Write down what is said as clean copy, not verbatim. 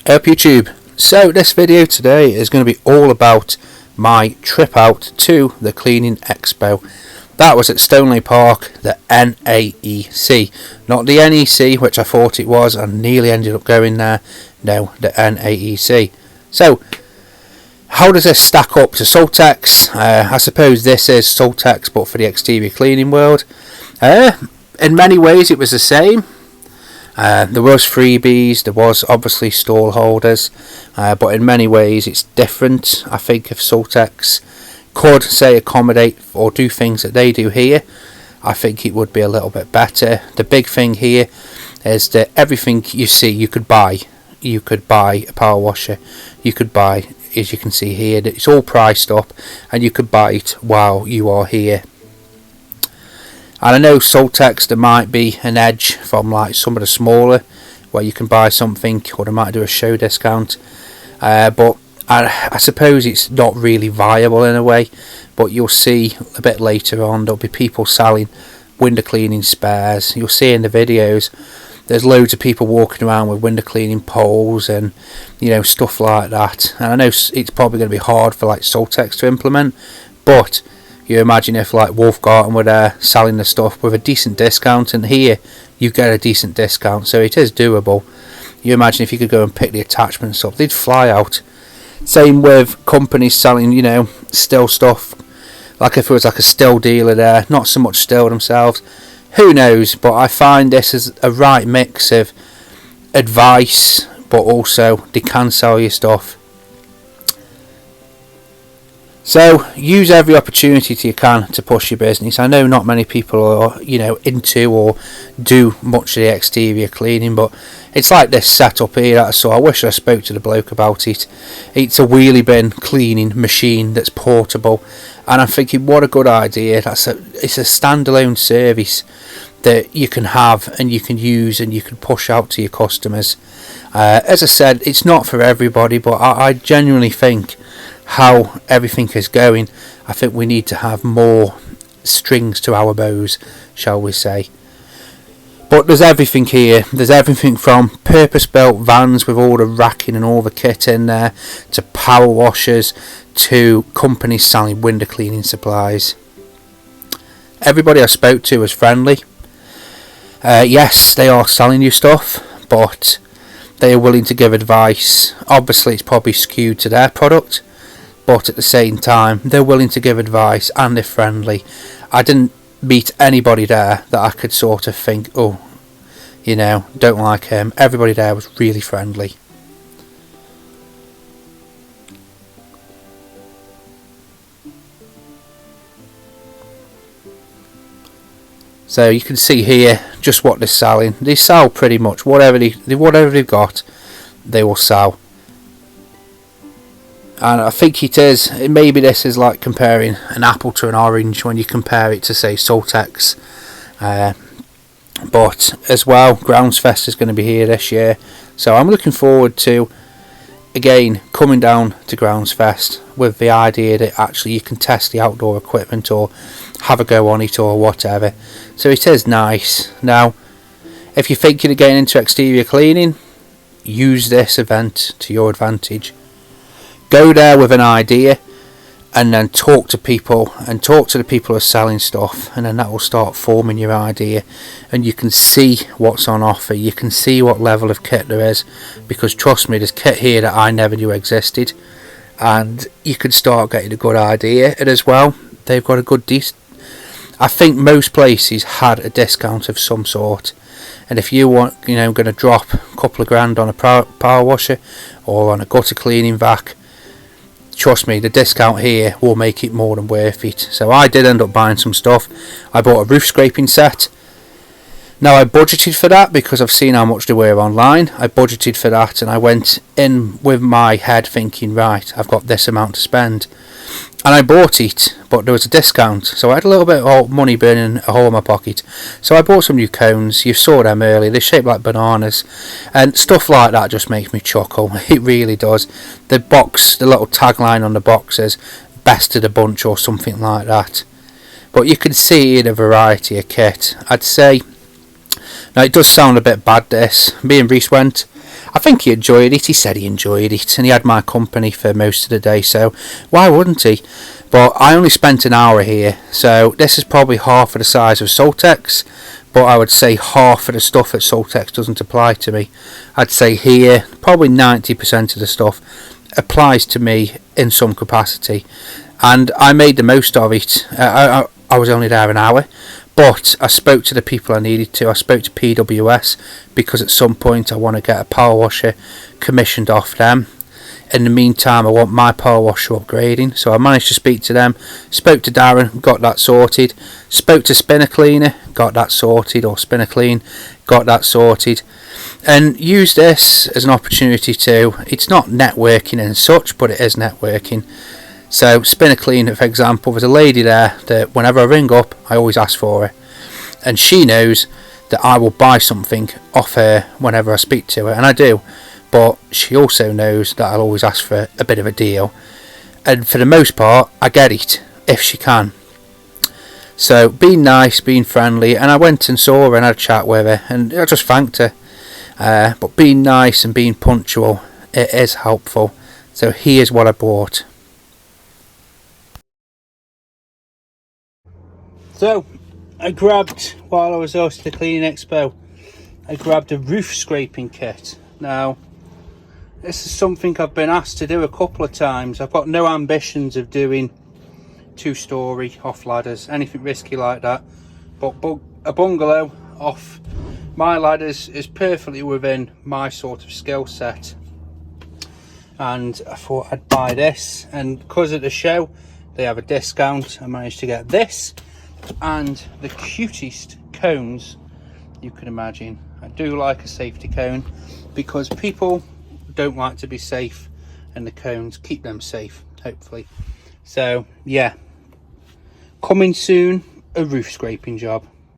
Up YouTube. So this video today is going to be all about my trip out to the cleaning expo. That was at Stoneleigh Park, the NAEC, not the NEC, which I thought it was and nearly ended up going there. No, the NAEC. So how does this stack up to Saltex? I suppose this is Saltex but for the exterior cleaning world. In many ways it was the same. There was freebies, there was obviously stall holders, but in many ways it's different. I think if Saltex could say accommodate or do things that they do here, I think it would be a little bit better. The big thing here is that everything you see you could buy. You could buy a power washer, you could buy, as you can see here, that it's all priced up and you could buy it while you are here. And I know Saltex, there might be an edge from like some of the smaller where you can buy something, or they might do a show discount, but I suppose it's not really viable in a way. But you'll see a bit later on there'll be people selling window cleaning spares. You'll see in the videos there's loads of people walking around with window cleaning poles and stuff like that. And I know it's probably going to be hard for like Saltex to implement, but you imagine if like Garden were selling the stuff with a decent discount, and here you get a decent discount, so it is doable. You imagine if you could go and pick the attachments up, they'd fly out. Same with companies selling still stuff, like if it was like a still dealer there, not so much still themselves, who knows. But I find this is a right mix of advice, but also they can sell you stuff. So use every opportunity you can to push your business. I know not many people are into or do much of the exterior cleaning, but it's like this setup here that I saw. I wish I spoke to the bloke about it. It's a wheelie bin cleaning machine that's portable, and I'm thinking what a good idea. It's a standalone service that you can have and you can use and you can push out to your customers. As I said, it's not for everybody, but I genuinely think how everything is going, I think we need to have more strings to our bows, shall we say. But there's everything here. There's everything from purpose-built vans with all the racking and all the kit in there, to power washers, to companies selling window cleaning supplies. Everybody I spoke to was friendly. Yes, they are selling you stuff, but they are willing to give advice. Obviously it's probably skewed to their product, but at the same time they're willing to give advice and they're friendly. I didn't meet anybody there that I could sort of think, don't like him. Everybody there was really friendly. So you can see here just what they're selling. They sell pretty much whatever they've got, they will sell. And I think maybe this is like comparing an apple to an orange when you compare it to say Saltex. But as well, Groundsfest is going to be here this year, so I'm looking forward to again coming down to Groundsfest with the idea that actually you can test the outdoor equipment or have a go on it or whatever. So it is nice. Now if you're thinking of getting into exterior cleaning, use this event to your advantage. Go there with an idea and then talk to people and talk to the people who are selling stuff, and then that will start forming your idea, and you can see what's on offer. You can see what level of kit there is, because trust me, there's kit here that I never knew existed, and you can start getting a good idea. And as well, they've got a good I think most places had a discount of some sort, and if you want going to drop a couple of grand on a power washer or on a gutter cleaning vac, trust me, the discount here will make it more than worth it. So I did end up buying some stuff. I bought a roof scraping set. Now I budgeted for that because I've seen how much they were online. I budgeted for that and I went in with my head thinking, right, I've got this amount to spend. And I bought it, but there was a discount, so I had a little bit of money burning a hole in my pocket. So I bought some new cones. You saw them earlier, they're shaped like bananas, and stuff like that just makes me chuckle. It really does. The little tagline on the box says best of the bunch or something like that. But you can see in a variety of kit. I'd say, now it does sound a bit bad this, me and Reese went, I think he enjoyed it. He said he enjoyed it, and he had my company for most of the day, so why wouldn't he? But I only spent an hour here, so this is probably half of the size of Soltex, but I would say half of the stuff at Soltex doesn't apply to me. I'd say here probably 90% of the stuff applies to me in some capacity, and I made the most of it. I was only there an hour, but I spoke to the people I needed to. I spoke to PWS because at some point I want to get a power washer commissioned off them. In the meantime, I want my power washer upgrading, so I managed to speak to them. Spoke to Darren, got that sorted. Spoke to Spinner Cleaner, got that sorted, or Spinner Clean, got that sorted. And use this as an opportunity to, it's not networking and such, but it is networking. So Spinner Clean, for example, there's a lady there that whenever I ring up, I always ask for her. And she knows that I will buy something off her whenever I speak to her, and I do. But she also knows that I'll always ask for a bit of a deal. And for the most part, I get it, if she can. So being nice, being friendly, and I went and saw her and had a chat with her, and I just thanked her. But being nice and being punctual, it is helpful. So here's what I bought. So I grabbed, while I was hosting the cleaning expo, I grabbed a roof scraping kit. Now, this is something I've been asked to do a couple of times. I've got no ambitions of doing 2-story off ladders, anything risky like that. But a bungalow off my ladders is perfectly within my sort of skill set. And I thought I'd buy this, and because at the show they have a discount, I managed to get this and the cutest cones you can imagine. I do like a safety cone because people don't like to be safe, and the cones keep them safe, hopefully. So yeah, coming soon, a roof scraping job.